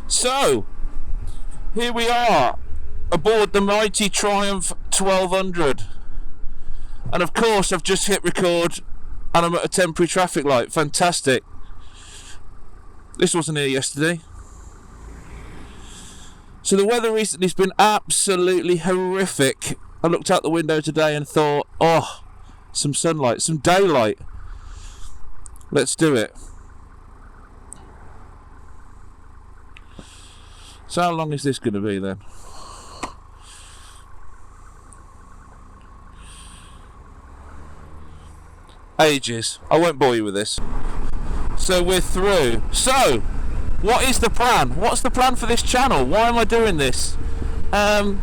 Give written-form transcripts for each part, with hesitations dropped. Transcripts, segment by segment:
So, here we are, aboard the mighty Triumph 1200. And of course, I've just hit record and I'm at a temporary traffic light. Fantastic. This wasn't here yesterday. So the weather recently has been absolutely horrific. I looked out the window today and thought, oh, some sunlight, some daylight. Let's do it. So how long is this going to be then? Ages. I won't bore you with this. So we're through. So, what is the plan? What's the plan for this channel? Why am I doing this? I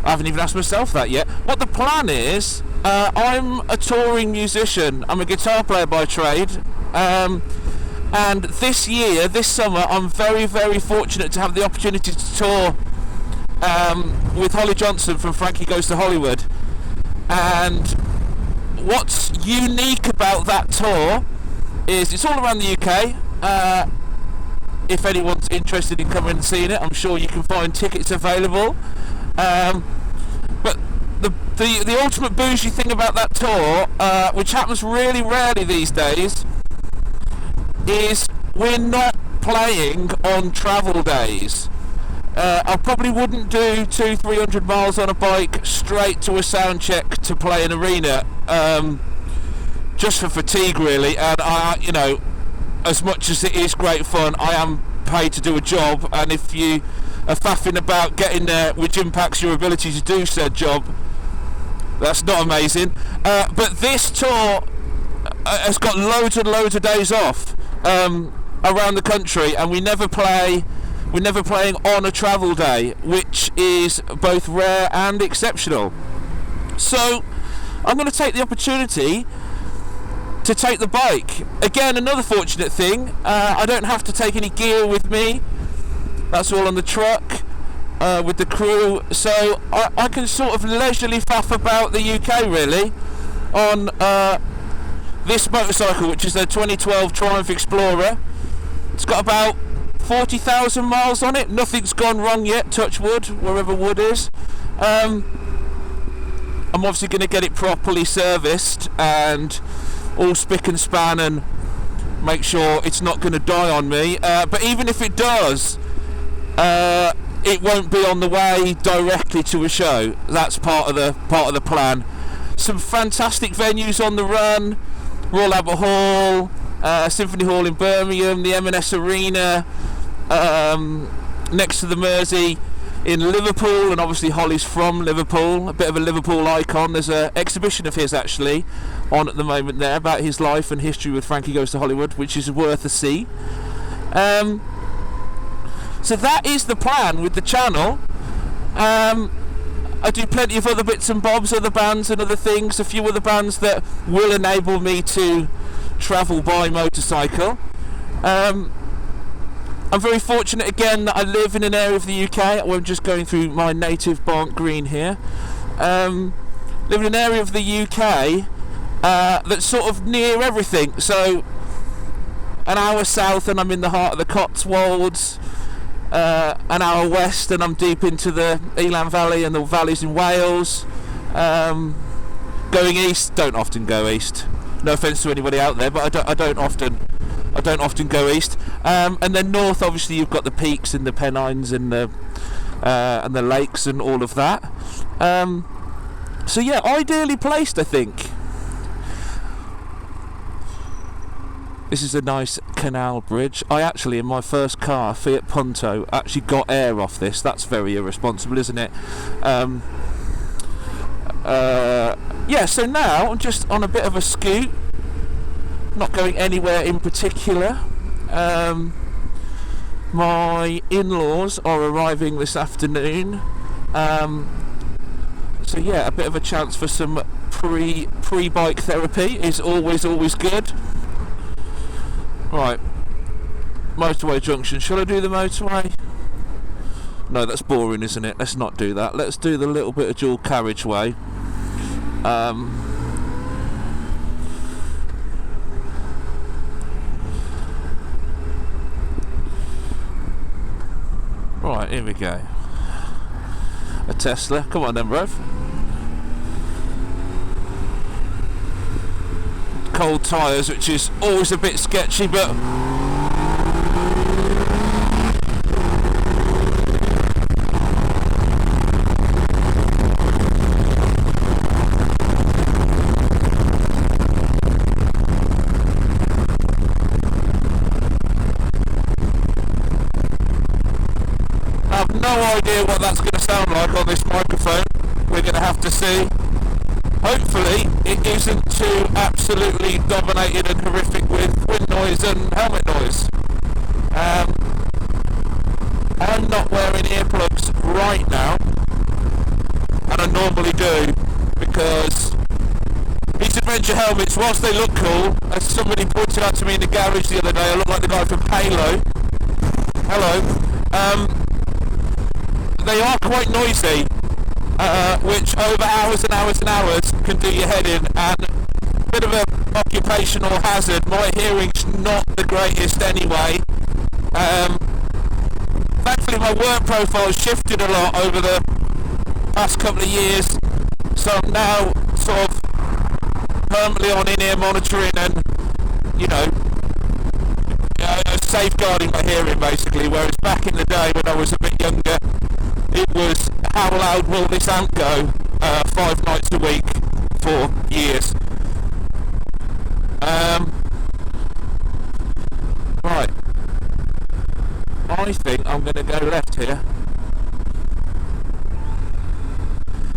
haven't even asked myself that yet. What the plan is, I'm a touring musician. I'm a guitar player by trade. And this year, this summer, I'm very, very fortunate to have the opportunity to tour with Holly Johnson from Frankie Goes to Hollywood. And what's unique about that tour is it's all around the UK. If anyone's interested in coming and seeing it, I'm sure you can find tickets available. But the ultimate bougie thing about that tour, which happens really rarely these days, is we're not playing on travel days. I probably wouldn't do 200-300 miles on a bike straight to a sound check to play an arena, just for fatigue really. And you know, as much as it is great fun, I am paid to do a job, and if you are faffing about getting there, which impacts your ability to do said job, that's not amazing. But this tour has got loads and loads of days off around the country, and we're never playing on a travel day, which is both rare and exceptional. So I'm going to take the opportunity to take the bike. Again, another fortunate thing, I don't have to take any gear with me. That's all on the truck with the crew, so I can sort of leisurely faff about the UK really on this motorcycle, which is a 2012 Triumph Explorer. It's got about 40,000 miles on it. Nothing's gone wrong yet, touch wood, wherever wood is. I'm obviously going to get it properly serviced and all spick and span and make sure it's not going to die on me. But even if it does, it won't be on the way directly to a show. That's part of the plan. Some fantastic venues on the run: Royal Albert Hall, Symphony Hall in Birmingham, the M&S Arena, next to the Mersey in Liverpool, and obviously Holly's from Liverpool, a bit of a Liverpool icon. There's an exhibition of his actually on at the moment there about his life and history with Frankie Goes to Hollywood, which is worth a see. So that is the plan with the channel. I do plenty of other bits and bobs, other bands and other things, a few other bands that will enable me to travel by motorcycle. I'm very fortunate again that I live in an area of the UK. I'm just going through my native Barnt Green here. Live in an area of the UK that's sort of near everything. So an hour south and I'm in the heart of the Cotswolds. An hour west and I'm deep into the Elan Valley and the valleys in Wales. Going east, don't often go east. No offence to anybody out there, but I don't often go east. And then north, obviously, you've got the peaks and the Pennines and the lakes and all of that. So yeah, ideally placed, I think. This is a nice canal bridge. I actually, in my first car, Fiat Punto, actually got air off this. That's very irresponsible, isn't it? Yeah, so now I'm just on a bit of a scoot, not going anywhere in particular. My in-laws are arriving this afternoon, so yeah, a bit of a chance for some pre-bike therapy is always good. Right, motorway junction. Shall I do the motorway? No, that's boring, isn't it? Let's not do that. Let's do the little bit of dual carriageway. Right, here we go. A Tesla. Come on then, bro. Cold tyres, which is always a bit sketchy, but I have no idea what that's going to sound like on this microphone. We're going to have to see. Hopefully it isn't too absolutely dominated and horrific with wind noise and helmet noise. I'm not wearing earplugs right now, and I normally do, because these adventure helmets, whilst they look cool, as somebody pointed out to me in the garage the other day, I look like the guy from Halo. Hello. They are quite noisy. Which over hours and hours and hours can do your head in, and a bit of an occupational hazard. My hearing's not the greatest anyway. Thankfully my work profile has shifted a lot over the past couple of years, so I'm now sort of permanently on in-ear monitoring and, you know, safeguarding my hearing basically, whereas back in the day when I was a bit younger, it was how loud will this amp go 5 nights a week for years. Right, I think I'm going to go left here.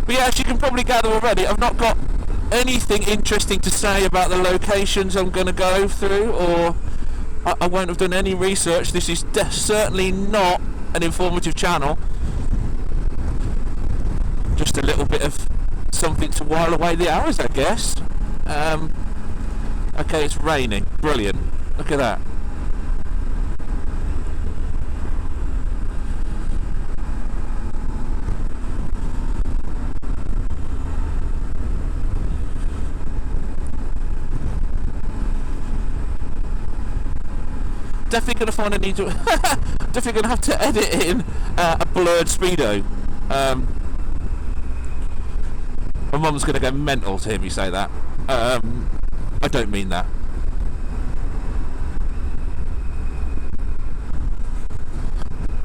But yeah, as you can probably gather already, I've not got anything interesting to say about the locations I'm going to go through, or I won't have done any research. This is certainly not an informative channel. Just a little bit of something to while away the hours, I guess. Okay, it's raining. Brilliant. Look at that. Definitely gonna find a need to. Definitely gonna have to edit in a blurred speedo. My mum's going to go mental to hear me say that. I don't mean that.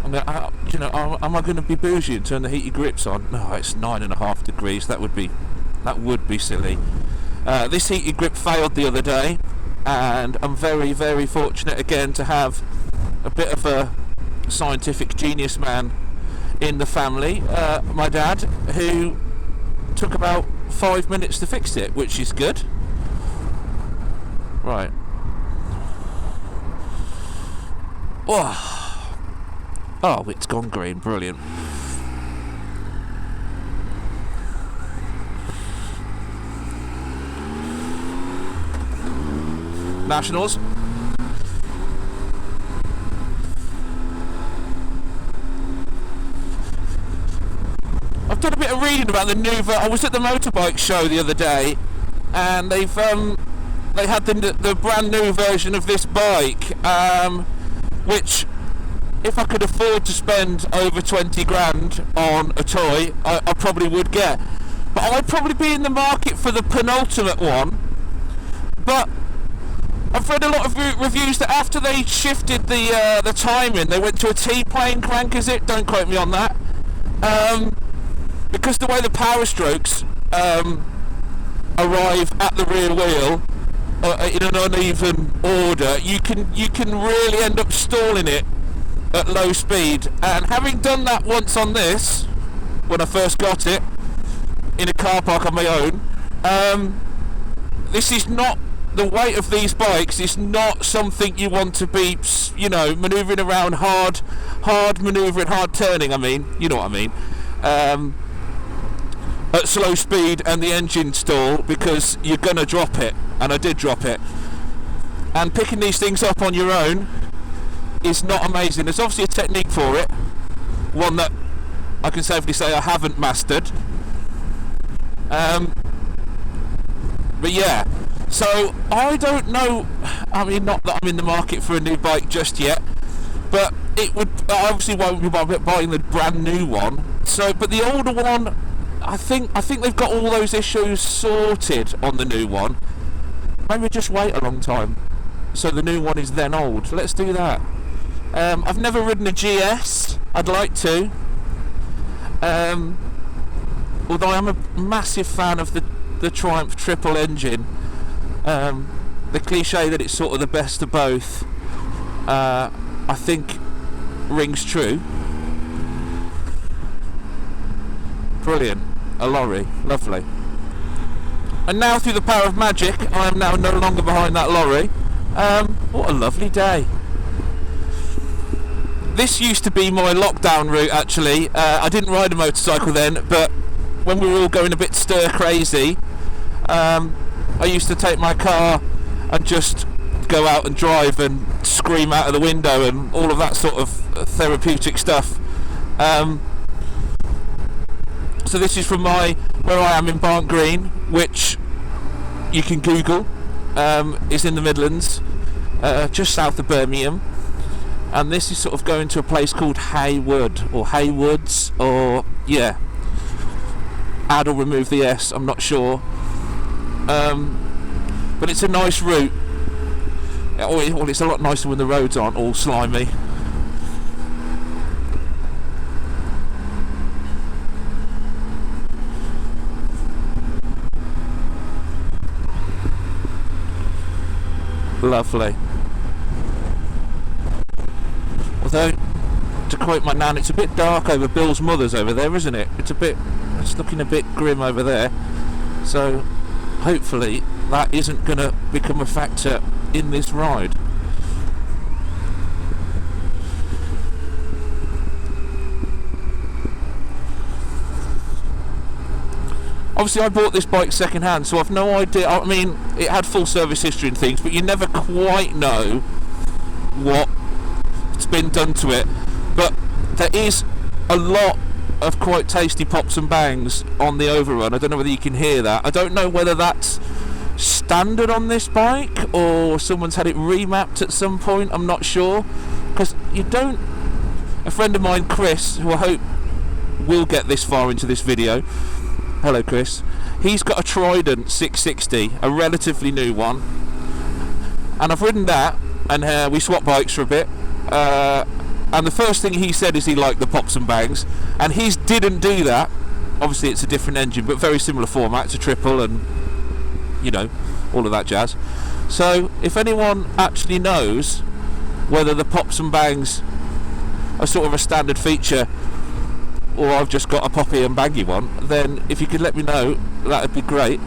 Am I going to be bougie and turn the heated grips on? No, it's 9.5 degrees. That would be silly. This heated grip failed the other day, and I'm very, very fortunate again to have a bit of a scientific genius man in the family. My dad, who took about 5 minutes to fix it, which is good. Right. Oh, it's gone green. Brilliant. Nationals. I've done a bit of reading about the new. I was at the motorbike show the other day, and they had the brand new version of this bike, which, if I could afford to spend over 20 grand on a toy, I probably would get. But I'd probably be in the market for the penultimate one. But I've read a lot of reviews that after they shifted the timing, they went to a T-plane crank, is it? Don't quote me on that. Because the way the power strokes arrive at the rear wheel in an uneven order, you can really end up stalling it at low speed. And having done that once on this, when I first got it in a car park on my own, this is not, the weight of these bikes is not something you want to be, manoeuvring around hard manoeuvring, hard turning, you know what I mean, at slow speed and the engine stall, because you're gonna drop it, and I did drop it. And picking these things up on your own is not amazing. There's obviously a technique for it, one that I can safely say I haven't mastered. But yeah, so I don't know, not that I'm in the market for a new bike just yet, but it would, I obviously won't be buying the brand new one. So, but the older one, I think they've got all those issues sorted on the new one. Maybe just wait a long time, so the new one is then old. Let's do that. I've never ridden a GS. I'd like to. Although I am a massive fan of the Triumph triple engine. The cliche that it's sort of the best of both, I think rings true. Brilliant. A lorry. Lovely. And now, through the power of magic, I am now no longer behind that lorry. What a lovely day. This used to be my lockdown route, actually. I didn't ride a motorcycle then, but when we were all going a bit stir crazy, I used to take my car and just go out and drive and scream out of the window and all of that sort of therapeutic stuff. So this is from where I am in Barnt Green, which you can Google. Is in the Midlands, just south of Birmingham. And this is sort of going to a place called Haywood, or Haywoods, or yeah, add or remove the S, I'm not sure. But it's a nice route. Well, it's a lot nicer when the roads aren't all slimy. Lovely. Although, to quote my nan, it's a bit dark over Bill's mother's over there, isn't it? It's looking a bit grim over there. So, hopefully, that isn't going to become a factor in this ride. Obviously, I bought this bike second hand, so I've no idea. I mean, it had full service history and things, but you never quite know what's been done to it. But there is a lot of quite tasty pops and bangs on the Overrun. I don't know whether you can hear that. I don't know whether that's standard on this bike or someone's had it remapped at some point. I'm not sure, because you don't. A friend of mine, Chris, who I hope will get this far into this video. Hello, Chris. He's got a Trident 660, a relatively new one, and I've ridden that, and we swapped bikes for a bit. And the first thing he said is he liked the pops and bangs, and his didn't do that. Obviously, it's a different engine, but very similar format. It's a triple, and you know, all of that jazz. So, if anyone actually knows whether the pops and bangs are sort of a standard feature, or I've just got a poppy and bangy one, then if you could let me know, that'd be great.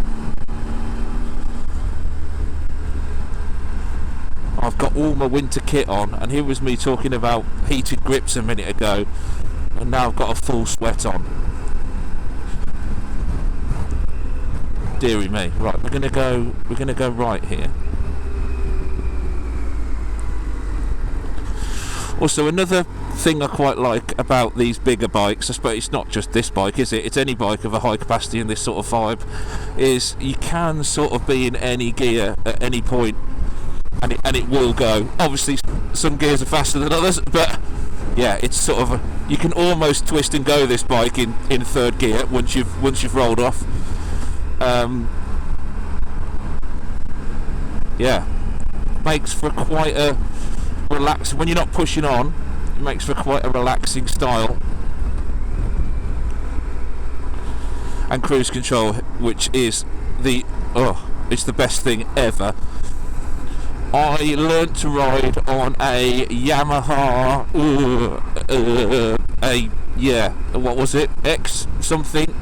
I've got all my winter kit on, and here was me talking about heated grips a minute ago, and now I've got a full sweat on. Deary me. Right, we're gonna go right here. Also, another thing I quite like about these bigger bikes, I suppose it's not just this bike, is it? It's any bike of a high capacity and this sort of vibe, is you can sort of be in any gear at any point, and it will go. Obviously, some gears are faster than others, but yeah, it's sort of you can almost twist and go this bike in third gear once you've rolled off. Yeah, makes for quite a relaxing, when you're not pushing on, it makes for quite a relaxing style. And cruise control, which is it's the best thing ever. I learnt to ride on a Yamaha what was it, X something,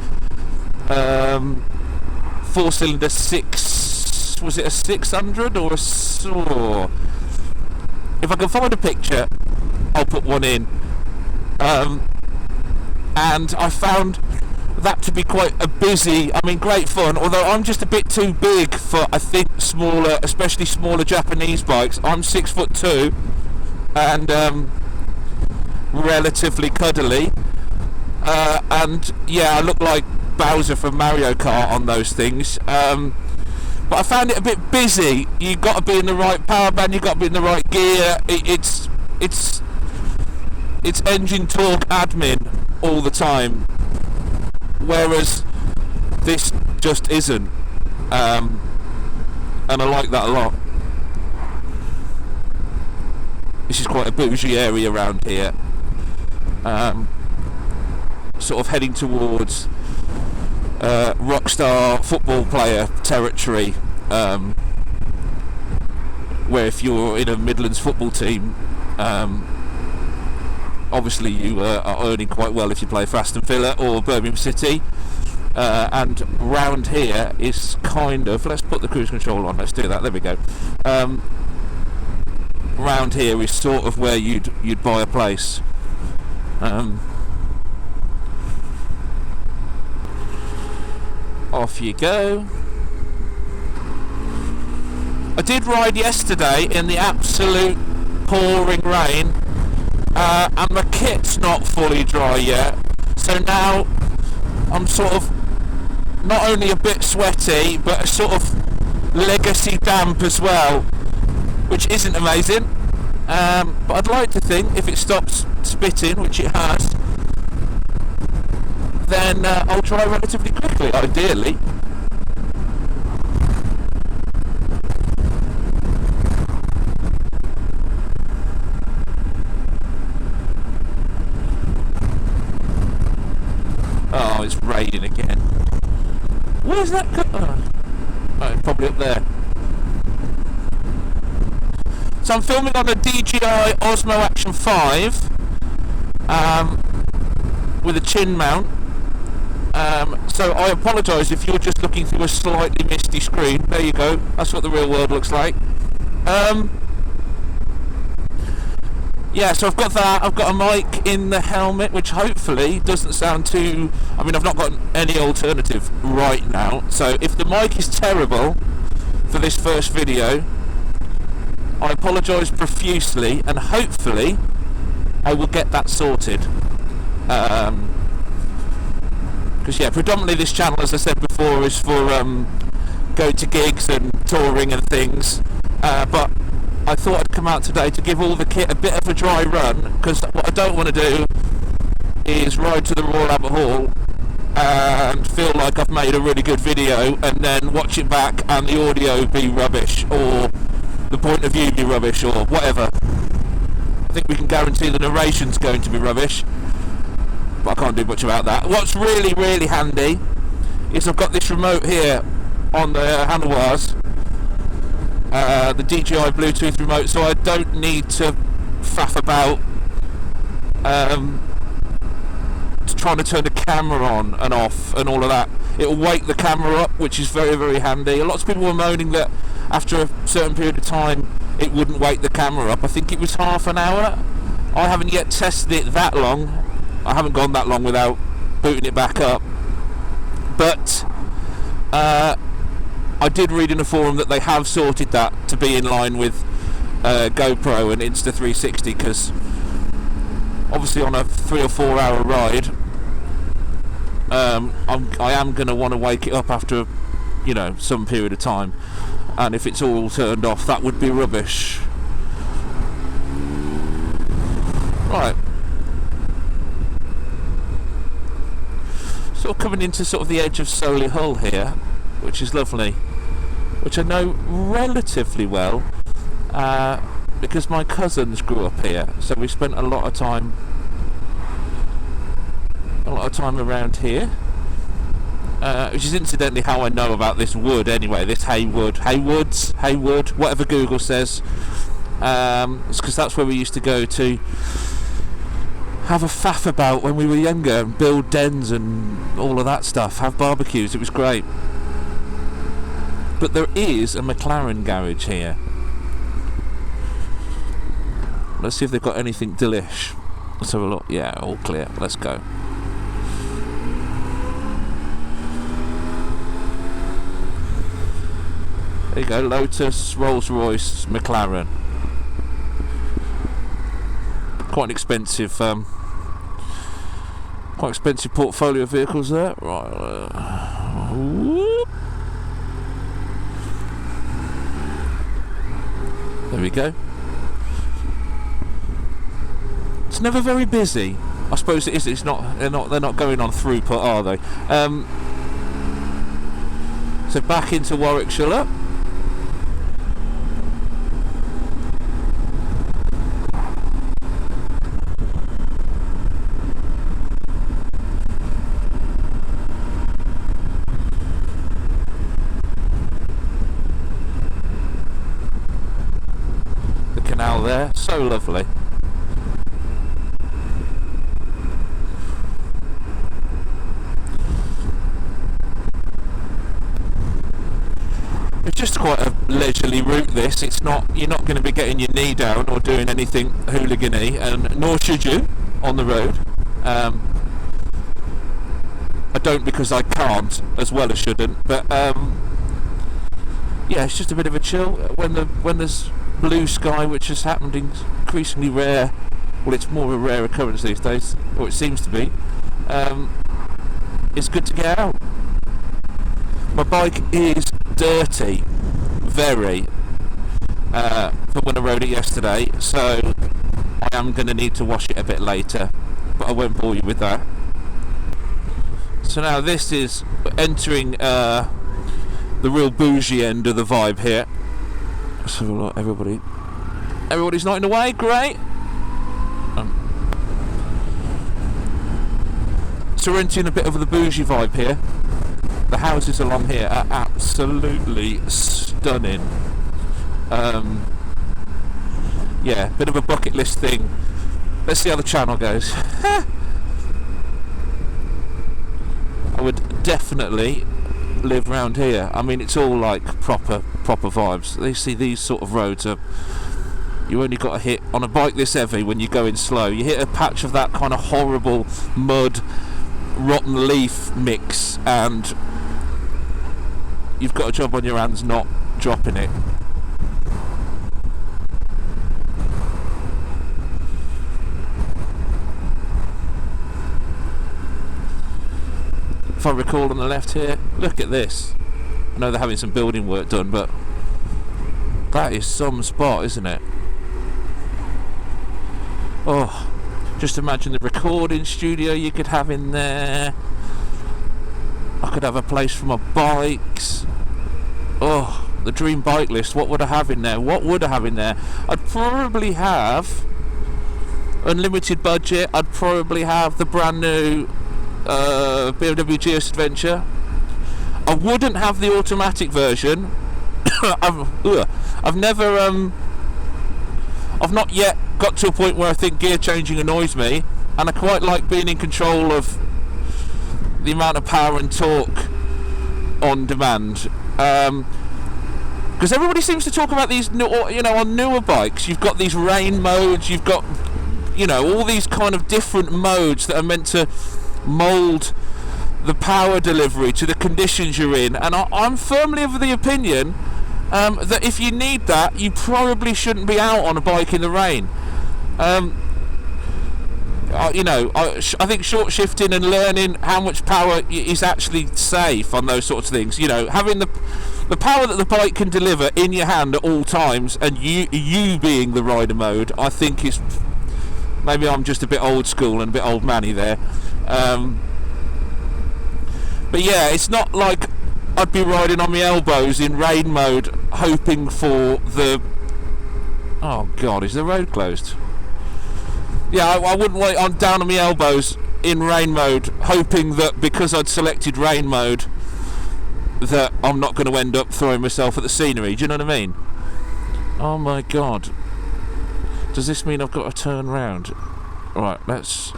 4-cylinder 6, was it a 600 or a if I can find a picture, I'll put one in. And I found that to be quite a busy, great fun, although I'm just a bit too big for, I think, smaller, especially smaller Japanese bikes. I'm 6'2", and relatively cuddly. And yeah, I look like Bowser from Mario Kart on those things. But I found it a bit busy. You've got to be in the right power band, you've got to be in the right gear. It's it's engine torque admin all the time, whereas this just isn't, and I like that a lot. This is quite a bougie area around here, sort of heading towards rockstar football player territory, where if you're in a Midlands football team, obviously you are earning quite well if you play for Aston Villa or Birmingham City, and round here is kind of, let's put the cruise control on, let's do that, there we go. Round here is sort of where you'd buy a place. Off you go. I did ride yesterday in the absolute pouring rain, and my kit's not fully dry yet, so now I'm sort of not only a bit sweaty but a sort of legacy damp as well, which isn't amazing, but I'd like to think if it stops spitting, which it has, then I'll dry relatively quickly, ideally. Oh, it's raining again. Where's that oh, it's probably up there. So I'm filming on a DJI Osmo Action 5 with a chin mount. So I apologise if you're just looking through a slightly misty screen. There you go. That's what the real world looks like. Yeah, so I've got that. I've got a mic in the helmet, which hopefully doesn't sound too... I mean, I've not got any alternative right now. So if the mic is terrible for this first video, I apologise profusely, and hopefully I will get that sorted. Because yeah, predominantly this channel, as I said before, is for going to gigs and touring and things. But I thought I'd come out today to give all the kit a bit of a dry run, because what I don't want to do is ride to the Royal Albert Hall and feel like I've made a really good video and then watch it back and the audio be rubbish, or the point of view be rubbish, or whatever. I think we can guarantee the narration's going to be rubbish, but I can't do much about that. What's really, really handy is I've got this remote here on the handlebars, the DJI Bluetooth remote, so I don't need to faff about trying to turn the camera on and off and all of that. It'll wake the camera up, which is very, very handy. Lots of people were moaning that after a certain period of time it wouldn't wake the camera up. I think it was half an hour. I haven't yet tested it that long. I haven't gone that long without booting it back up, but I did read in a forum that they have sorted that to be in line with GoPro and Insta360, because obviously on a 3 or 4 hour ride, I am going to want to wake it up after, you know, some period of time, and if it's all turned off, that would be rubbish. Right. Sort of coming into sort of the edge of Solihull here, which is lovely, which I know relatively well because my cousins grew up here, so we spent a lot of time around here, which is incidentally how I know about this wood anyway, this Haywood, whatever Google says. It's because that's where we used to go to have a faff about when we were younger and build dens and all of that stuff, have barbecues. It was great. But there is a McLaren garage here. Let's see if they've got anything delish. Let's have a look. Yeah, all clear. Let's go. There you go. Lotus, Rolls-Royce, McLaren. Quite an expensive, portfolio of vehicles there. Right. Whoop. There we go. It's never very busy. I suppose it is. It's not. They're not going on throughput, are they? So back into Warwickshire. The canal there, so lovely. It's just quite a leisurely route, this. It's not, you're not going to be getting your knee down or doing anything hooligan-y, and nor should you on the road. I don't, because I can't as well as shouldn't, but yeah, it's just a bit of a chill when there's blue sky, which has happened increasingly rare. Well, it's more of a rare occurrence these days, or it seems to be. It's good to get out. My bike is dirty, very, from when I rode it yesterday, so I am going to need to wash it a bit later, but I won't bore you with that. So now this is entering the real bougie end of the vibe here. So look, everybody's not in the way, great. So we're entering a bit of the bougie vibe here. The houses along here are absolutely stunning. Yeah, bit of a bucket list thing. Let's see how the channel goes. I would definitely live round here. I mean, it's all like proper vibes. They see these sort of roads are, you only got to hit on a bike this heavy when you're going slow. You hit a patch of that kind of horrible mud, rotten leaf mix, and you've got a job on your hands not dropping it. If I recall on the left here, look at this. I know they're having some building work done, but that is some spot, isn't it? Oh, just imagine the recording studio you could have in there. I could have a place for my bikes. Oh, the dream bike list. What would I have in there? I'd probably have unlimited budget. I'd probably have the brand new BMW GS Adventure. I wouldn't have the automatic version. I've not yet got to a point where I think gear changing annoys me, and I quite like being in control of the amount of power and torque on demand. Because everybody seems to talk about these, on newer bikes, you've got these rain modes, you've got, all these kind of different modes that are meant to mould the power delivery to the conditions you're in, and I'm firmly of the opinion that if you need that, you probably shouldn't be out on a bike in the rain. I think short shifting and learning how much power is actually safe on those sorts of things, having the power that the bike can deliver in your hand at all times, and you being the rider mode, I think is, maybe I'm just a bit old school and a bit old manny there, but yeah, it's not like I'd be riding on my elbows in rain mode hoping for the, oh god, is the road closed? Yeah, I wouldn't wait on down on my elbows in rain mode hoping that because I'd selected rain mode that I'm not going to end up throwing myself at the scenery. Do you know what I mean? Oh my god, does this mean I've got to turn round? Alright, let's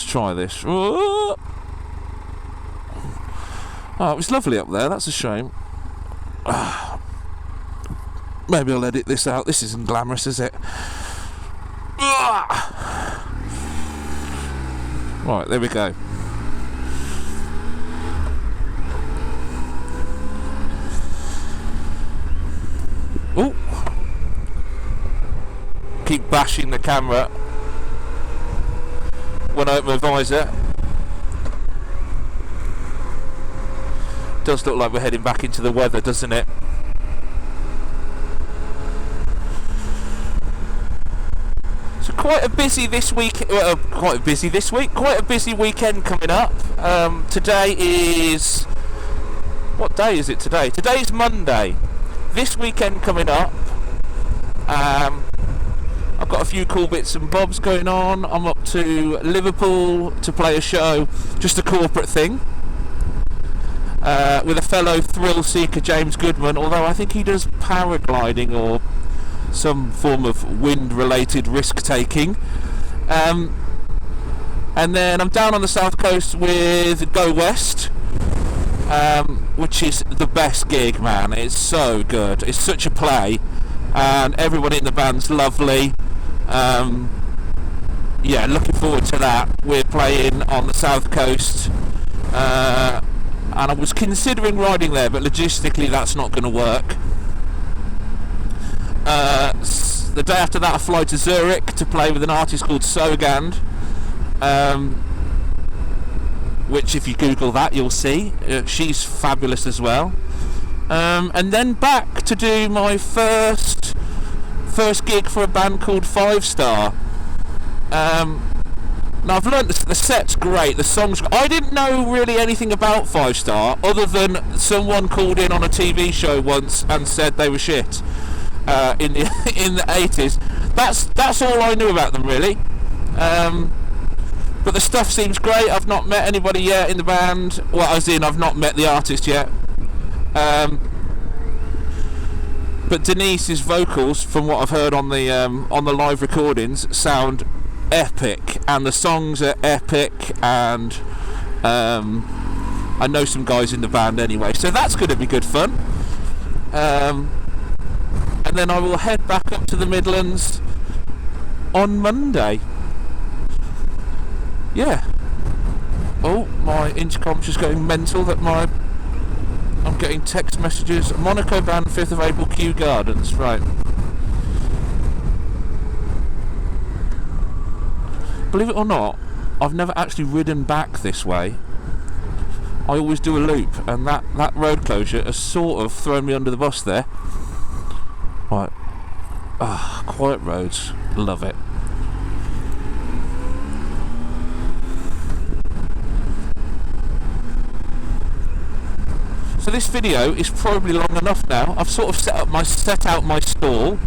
try this. Oh, it was lovely up there, that's a shame. Maybe I'll edit this out. This isn't glamorous, is it? Right, there we go. Oh, keep bashing the camera when I open my visor. Does look like we're heading back into the weather, doesn't it? So quite a busy this week. Quite a busy this week. Quite a busy weekend coming up. Today is, what day is it today? Today's Monday. This weekend coming up. I've got a few cool bits and bobs going on. I'm up to Liverpool to play a show, just a corporate thing, with a fellow thrill seeker, James Goodman, although I think he does paragliding or some form of wind related risk taking. And then I'm down on the south coast with Go West, which is the best gig, man. It's so good. It's such a play, and everyone in the band's lovely. Yeah, looking forward to that. We're playing on the south coast, and I was considering riding there, but logistically that's not going to work. The day after that I fly to Zurich to play with an artist called Sogand, which if you Google that you'll see. She's fabulous as well. And then back to do my first gig for a band called Five Star. Now I've learned the set's great, the songs. I didn't know really anything about Five Star other than someone called in on a TV show once and said they were shit in the 80s. That's all I knew about them really. But the stuff seems great. I've not met anybody yet in the band. Well, as in I've not met the artist yet. But Denise's vocals, from what I've heard on the live recordings, sound epic, and the songs are epic, and I know some guys in the band anyway, so that's going to be good fun. And then I will head back up to the Midlands on Monday. Yeah. Oh, my intercom's just going mental that I'm getting text messages. Monaco band 5th of April, Kew Gardens. Right. Believe it or not, I've never actually ridden back this way. I always do a loop, and that road closure has sort of thrown me under the bus there. Right. Quiet roads. Love it. So this video is probably long enough now. I've sort of set out my stall.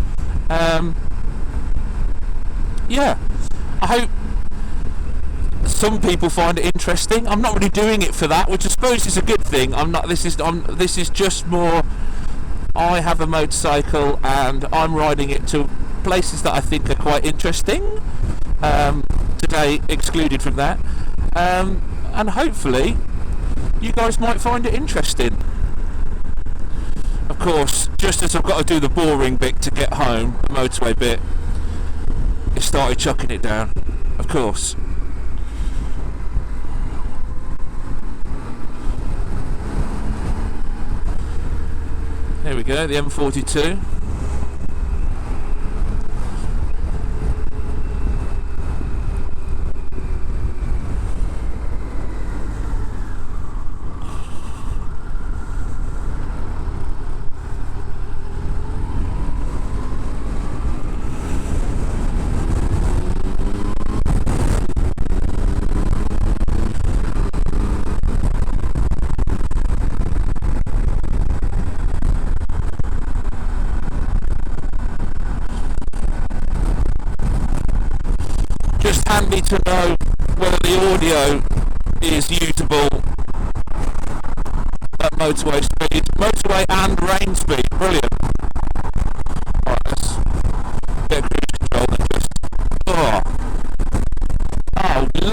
Yeah, I hope some people find it interesting. I'm not really doing it for that, which I suppose is a good thing. This is just more. I have a motorcycle and I'm riding it to places that I think are quite interesting. Today excluded from that, and hopefully you guys might find it interesting. Of course, just as I've got to do the boring bit to get home, the motorway bit, it started chucking it down. Of course. There we go, the M42. Handy to know whether the audio is usable at motorway speed, motorway and rain speed. Brilliant. Alright, let's get cruise control and just oh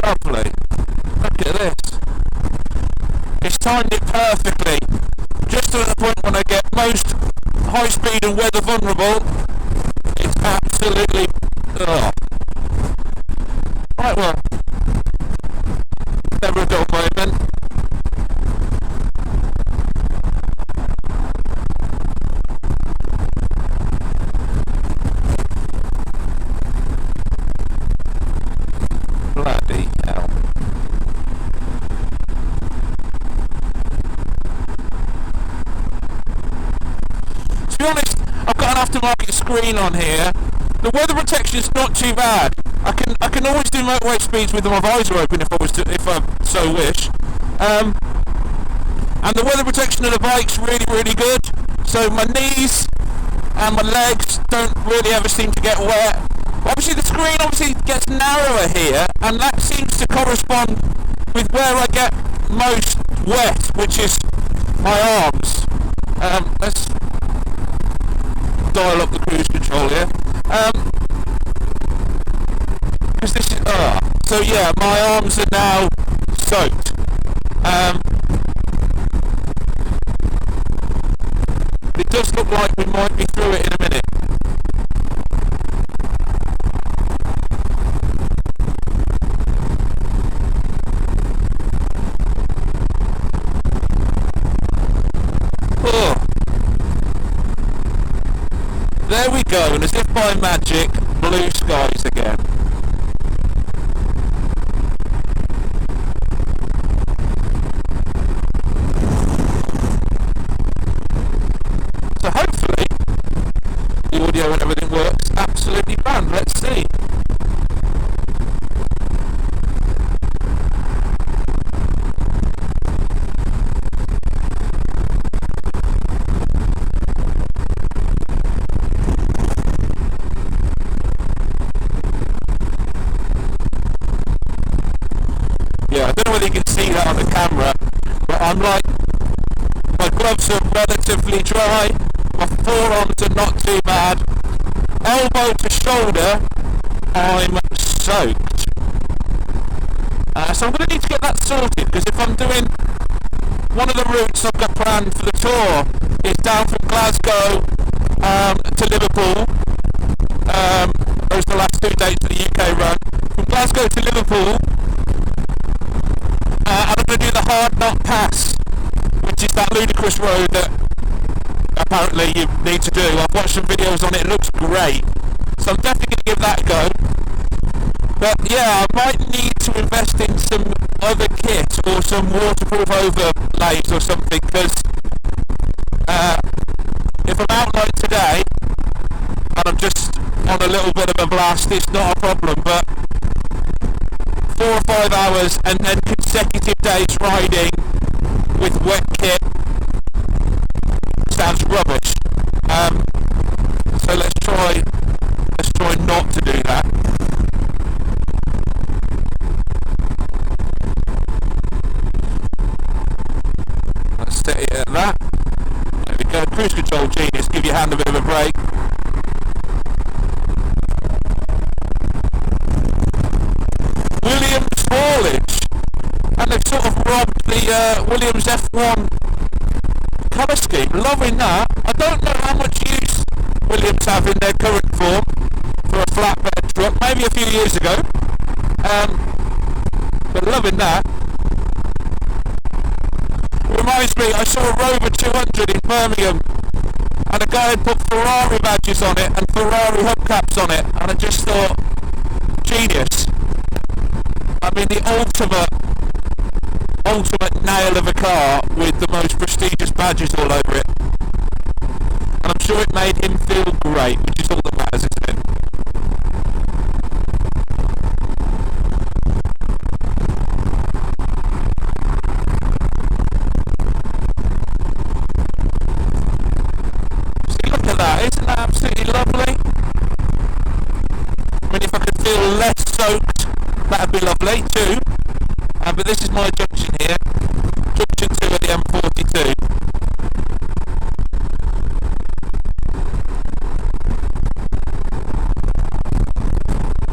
lovely. Look at this. It's timed it perfectly. Just to the point when I get most high speed and weather vulnerable, it's absolutely Right, well, never a dull moment. Bloody hell. To be honest, I've got an aftermarket screen on here, The weather protection's not too bad. I can always do motorway speeds with my visor open if I so wish. And the weather protection of the bike's really good. So my knees and my legs don't really ever seem to get wet. Obviously the screen gets narrower here, and that seems to correspond with where I get most wet, which is my arms. Let's dial up the cruise control here. Because this is so yeah, my arms are now soaked. It does look like we might be through it in a minute. Oh. There we go, and as if by magic, blue skies again. So hopefully the audio and everything works absolutely fine. Let's see. Yeah, I don't know whether you can see that on the camera, but I'm like, my gloves are relatively dry, my forearms are not too bad, elbow to shoulder, I'm soaked. So I'm going to need to get that sorted, because if I'm doing one of the routes I've got planned for the tour is down from Glasgow to Liverpool. Those are the last 2 dates of the UK run. From Glasgow to Liverpool, and I'm going to do the Hard Knot Pass, which is that ludicrous road that apparently you need to do. I've watched some videos on it, it looks great. So I'm definitely going to give that a go. But yeah, I might need to invest in some other kit or some waterproof overlays or something, because if I'm out like today and I'm just on a little bit of a blast, it's not a problem, but 4 or 5 hours and then consecutive days riding with wet kit sounds rubbish. So let's try not to do that. Let's set it at that. There we go. Cruise control genius, give your hand a bit of a break. Williams haulage, and they've sort of robbed the Williams F1 colour scheme. Loving that. I don't know how much use Williams have in their current form for a flatbed truck, maybe a few years ago, but loving that. It reminds me, I saw a Rover 200 in Birmingham, and a guy had put Ferrari badges on it and Ferrari hubcaps on it, and I just thought, genius. I mean, the ultimate nail of a car with the most prestigious badges all over it. And I'm sure it made him feel great, which is all that matters, isn't it? See, look at that, isn't that absolutely lovely? I mean, if I could feel less soaked, that'd be lovely too. But this is my junction here.